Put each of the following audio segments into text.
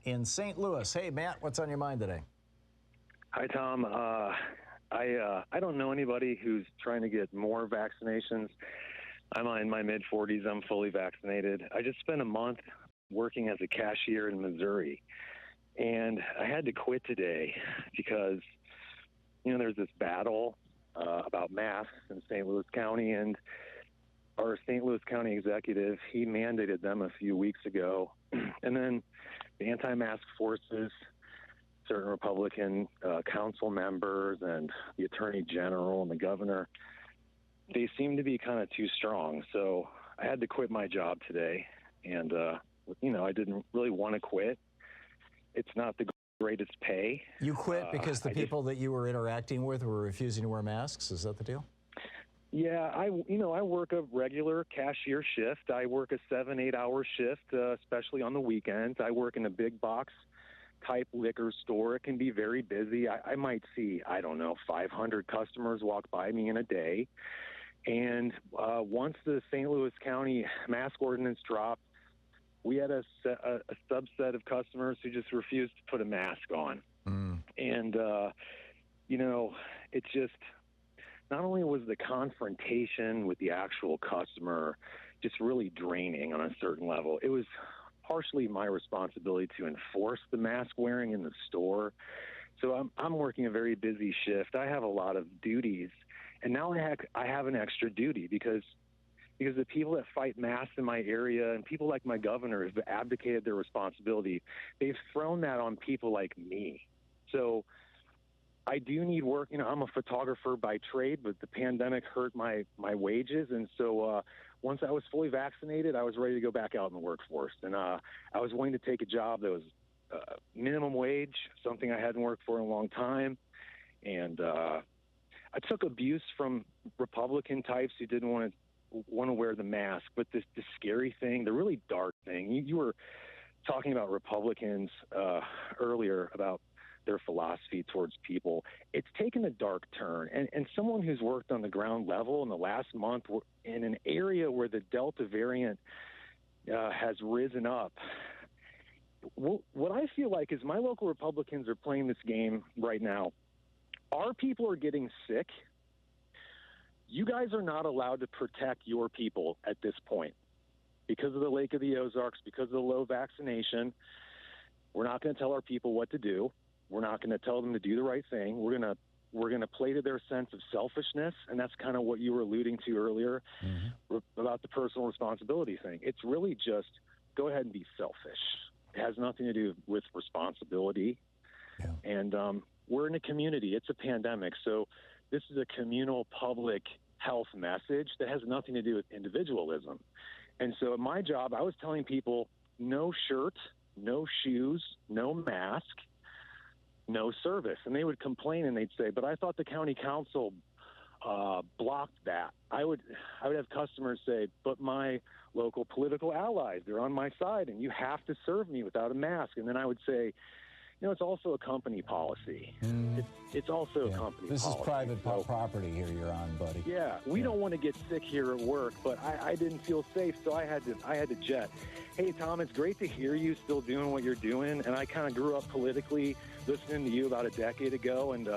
in St. Louis. Hey, Matt, what's on your mind today? Hi, Tom. I don't know anybody who's trying to get more vaccinations. I'm in my mid-40s. I'm fully vaccinated. I just spent a month working as a cashier in Missouri, and I had to quit today because, there's this battle about masks in St. Louis County, and our St. Louis County executive, he mandated them a few weeks ago, and then the anti-mask forces, certain Republican council members and the attorney general and the governor, they seem to be kind of too strong. So I had to quit my job today, and I didn't really want to quit. It's not the greatest pay. You quit because the people that you were interacting with were refusing to wear masks? Is that the deal? Yeah, I work a regular cashier shift. I work a 7-8 hour shift, especially on the weekends. I work in a big box type liquor store. It can be very busy. I might see, 500 customers walk by me in a day. And once the St. Louis County mask ordinance dropped, we had a subset of customers who just refused to put a mask on. And, it just, not only was the confrontation with the actual customer just really draining on a certain level, it was partially my responsibility to enforce the mask wearing in the store. So I'm working a very busy shift. I have a lot of duties, and now I have an extra duty because the people that fight masks in my area and people like my governor have abdicated their responsibility. They've thrown that on people like me. So I do need work. I'm a photographer by trade, but the pandemic hurt my wages. And so once I was fully vaccinated, I was ready to go back out in the workforce. And I was willing to take a job that was minimum wage, something I hadn't worked for in a long time. And I took abuse from Republican types who didn't want to wear the mask. But the scary thing, the really dark thing, you were talking about Republicans earlier about their philosophy towards people. It's taken a dark turn. And someone who's worked on the ground level in the last month in an area where the Delta variant has risen up, what I feel like is my local Republicans are playing this game right now. Our people are getting sick. You guys are not allowed to protect your people at this point because of the Lake of the Ozarks, because of the low vaccination. We're not going to tell our people what to do. We're not going to tell them to do the right thing. We're going to play to their sense of selfishness, and that's kind of what you were alluding to earlier about the personal responsibility thing. It's really just go ahead and be selfish. It has nothing to do with responsibility. Yeah. And we're in a community. It's a pandemic, so this is a communal public health message that has nothing to do with individualism. And so at my job, I was telling people no shirt, no shoes, no mask, no service. And they would complain and they'd say, but I thought the county council blocked that. I would have customers say, but my local political allies, they're on my side and you have to serve me without a mask. And then I would say, it's also a company policy. It's also a company policy. This is private property here you're on, buddy. Yeah, we don't want to get sick here at work, but I didn't feel safe, so I had to jet. Hey, Tom, it's great to hear you still doing what you're doing, and I kind of grew up politically listening to you about a decade ago, and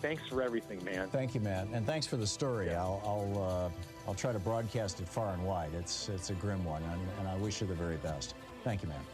thanks for everything, man. Thank you, Matt, and thanks for the story. Yeah. I'll try to broadcast it far and wide. It's a grim one, and I wish you the very best. Thank you, man.